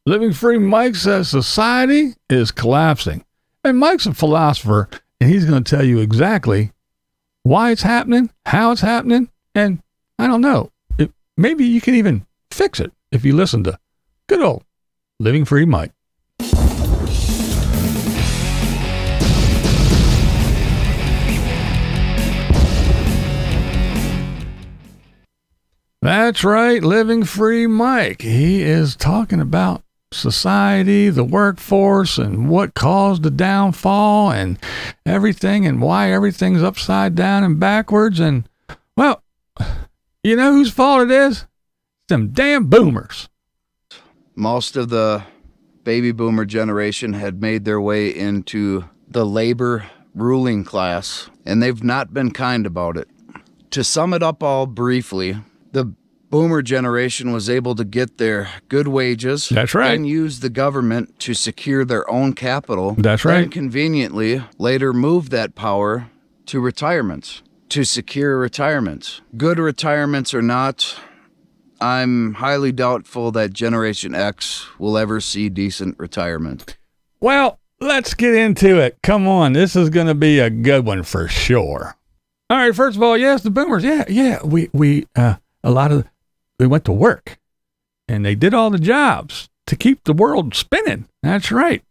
Living Free Mike says society is collapsing. And Mike's a philosopher, and he's going to tell you exactly why it's happening, how it's happening, and I don't know. Maybe you can even fix it if you listen to good old Living Free Mike. That's right, Living Free Mike. He is talking about society, the workforce, and what caused the downfall and everything, and why everything's upside down and backwards. And, well, you know whose fault it is? It's them damn boomers. Most of the baby boomer generation had made their way into the labor ruling class, and they've not been kind about it. To sum it up all briefly, the boomer generation was able to get their good wages. That's right. And use the government to secure their own capital. That's right. And conveniently later move that power to retirements, to secure retirements. Good retirements or not, I'm highly doubtful that Generation X will ever see decent retirement. Well, let's get into it. Come on, this is going to be a good one for sure. All right, first of all, yes, the boomers. Yeah. They went to work and they did all the jobs to keep the world spinning. That's right.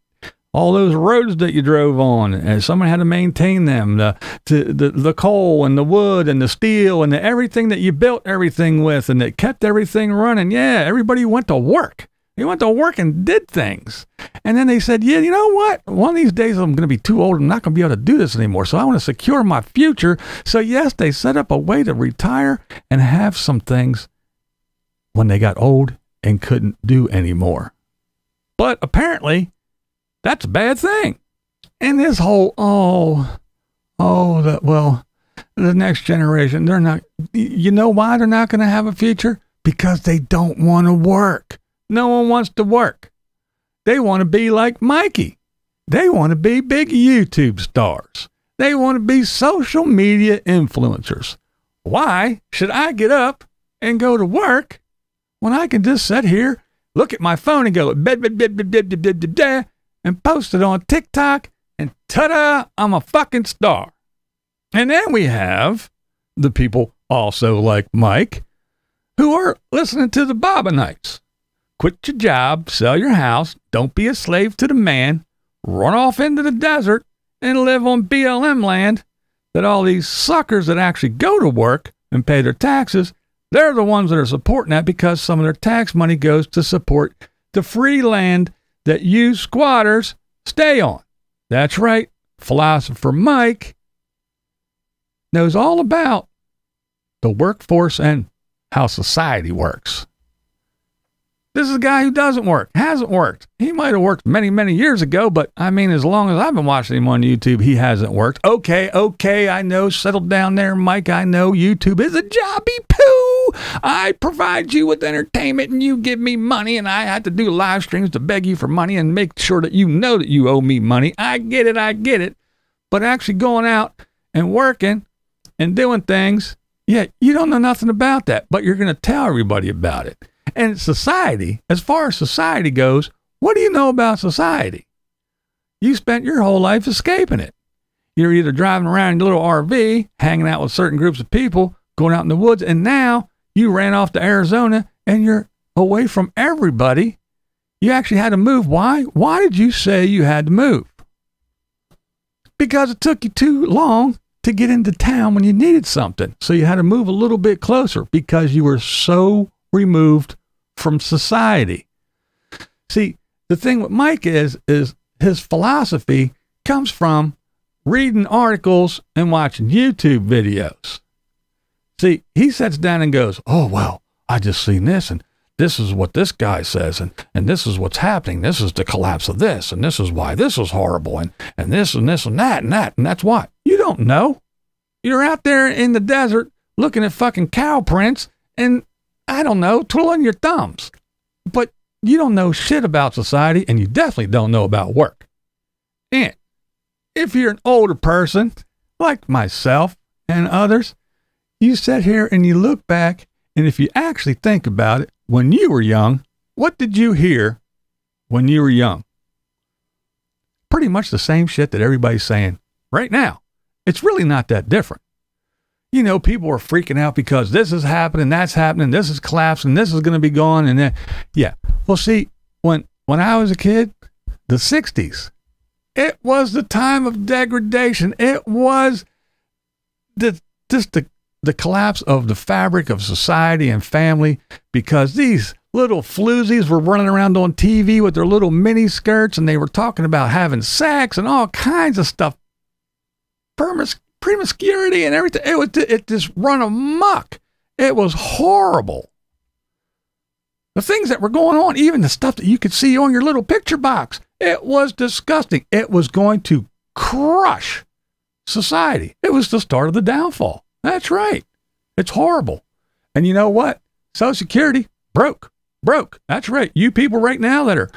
All those roads that you drove on, and someone had to maintain them, the coal and the wood and the steel and everything that you built everything with, and that kept everything running. Yeah, everybody went to work. They went to work and did things. And then they said, yeah, you know what? One of these days I'm going to be too old. I'm not going to be able to do this anymore. So I want to secure my future. So yes, they set up a way to retire and have some things when they got old and couldn't do anymore. But apparently that's a bad thing. And this whole, the next generation, they're not, you know why they're not going to have a future? Because they don't want to work. No one wants to work. They want to be like Mikey. They want to be big YouTube stars. They want to be social media influencers. Why should I get up and go to work when I can just sit here, look at my phone and go, and post it on TikTok, and ta-da, I'm a fucking star. And then we have the people also like Mike who are listening to the Bobbinites. Quit your job, sell your house, don't be a slave to the man, run off into the desert and live on BLM land that all these suckers that actually go to work and pay their taxes, they're the ones that are supporting that because some of their tax money goes to support the free land that you squatters stay on. That's right. Philosopher Mike knows all about the workforce and how society works. This is a guy who doesn't work, hasn't worked. He might have worked many, many years ago, but I mean, as long as I've been watching him on YouTube, he hasn't worked. Okay, I know. Settle down there, Mike. I know YouTube is a jobby poo. I provide you with entertainment and you give me money, and I had to do live streams to beg you for money and make sure that you know that you owe me money. I get it. But actually going out and working and doing things, yeah, you don't know nothing about that, but you're going to tell everybody about it. And society, as far as society goes, what do you know about society? You spent your whole life escaping it. You're either driving around in your little RV, hanging out with certain groups of people, going out in the woods, and now you ran off to Arizona and you're away from everybody. You actually had to move. Why? Why did you say you had to move? Because it took you too long to get into town when you needed something. So you had to move a little bit closer because you were so removed from society. See, the thing with Mike is his philosophy comes from reading articles and watching YouTube videos. See, he sits down and goes, oh, well, I just seen this, and this is what this guy says, and this is what's happening. This is the collapse of this, and this is why this is horrible, and this and this and that, and that's why. You don't know. You're out there in the desert looking at fucking cow prints and, I don't know, twiddling your thumbs. But you don't know shit about society, and you definitely don't know about work. And if you're an older person, like myself and others, you sit here and you look back, and if you actually think about it, when you were young, what did you hear when you were young. Pretty much the same shit that everybody's saying right now. It's really not that different. You know, people are freaking out because this is happening, that's happening, this is collapsing, this is going to be gone, and then, yeah. Well, see, when I was a kid, the 60s, it was the time of degradation. It was the collapse of the fabric of society and family, because these little floozies were running around on TV with their little mini skirts, and they were talking about having sex and all kinds of stuff. Promiscuity and everything. It just run amok. It was horrible. The things that were going on, even the stuff that you could see on your little picture box, it was disgusting. It was going to crush society. It was the start of the downfall. That's right. It's horrible. And you know what? Social Security broke. That's right. You people right now that are,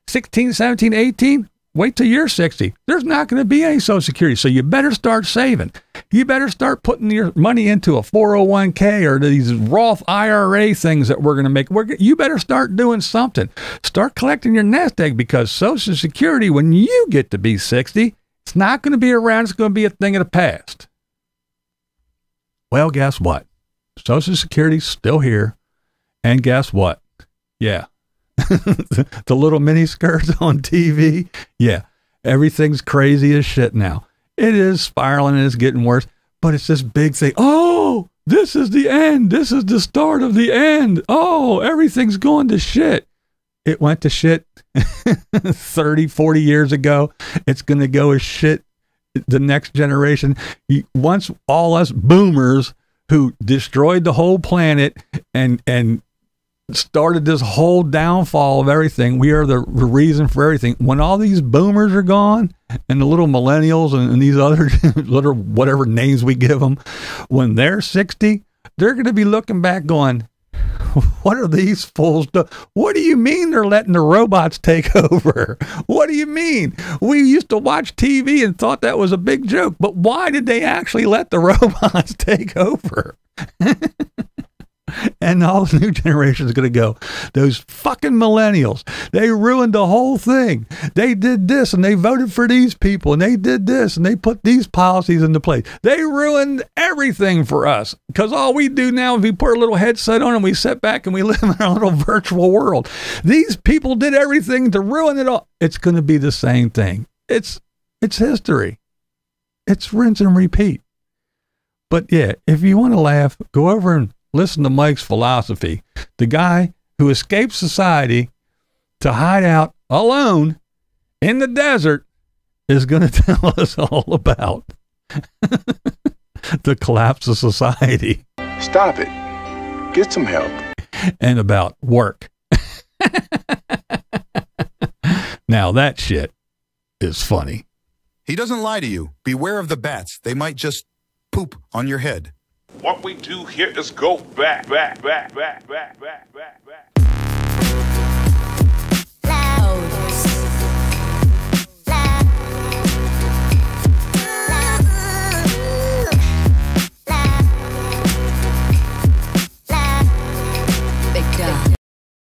16, 17, 18, wait till you're 60. There's not going to be any Social Security. So you better start saving. You better start putting your money into a 401k or these Roth IRA things that we're going to make. You better start doing something. Start collecting your nest egg, because Social Security, when you get to be 60, it's not going to be around. It's going to be a thing of the past. Well, guess what? Social Security's still here. And guess what? Yeah. The little mini skirts on TV. Yeah. Everything's crazy as shit now. It is spiraling and it's getting worse, but it's this big thing. Oh, this is the end. This is the start of the end. Oh, everything's going to shit. It went to shit 30, 40 years ago. It's going to go as shit the next generation. Once all us boomers who destroyed the whole planet and started this whole downfall of everything. We are the reason for everything. When all these boomers are gone, and the little millennials and these other little whatever names we give them, when they're 60, they're going to be looking back going, what are these fools do? What do you mean they're letting the robots take over? What do you mean? We used to watch TV and thought that was a big joke, but why did they actually let the robots take over? And all the new generation is going to go, those fucking millennials, they ruined the whole thing. They did this and they voted for these people and they did this and they put these policies into place. They ruined everything for us, because all we do now is we put a little headset on and we sit back and we live in our little virtual world. These people did everything to ruin it all. It's going to be the same thing. It's history. It's rinse and repeat. But yeah, if you want to laugh, go over and listen to Mike's philosophy. The guy who escaped society to hide out alone in the desert is going to tell us all about the collapse of society. Stop it. Get some help. And about work. Now that shit is funny. He doesn't lie to you. Beware of the bats. They might just poop on your head. What we do here is go back.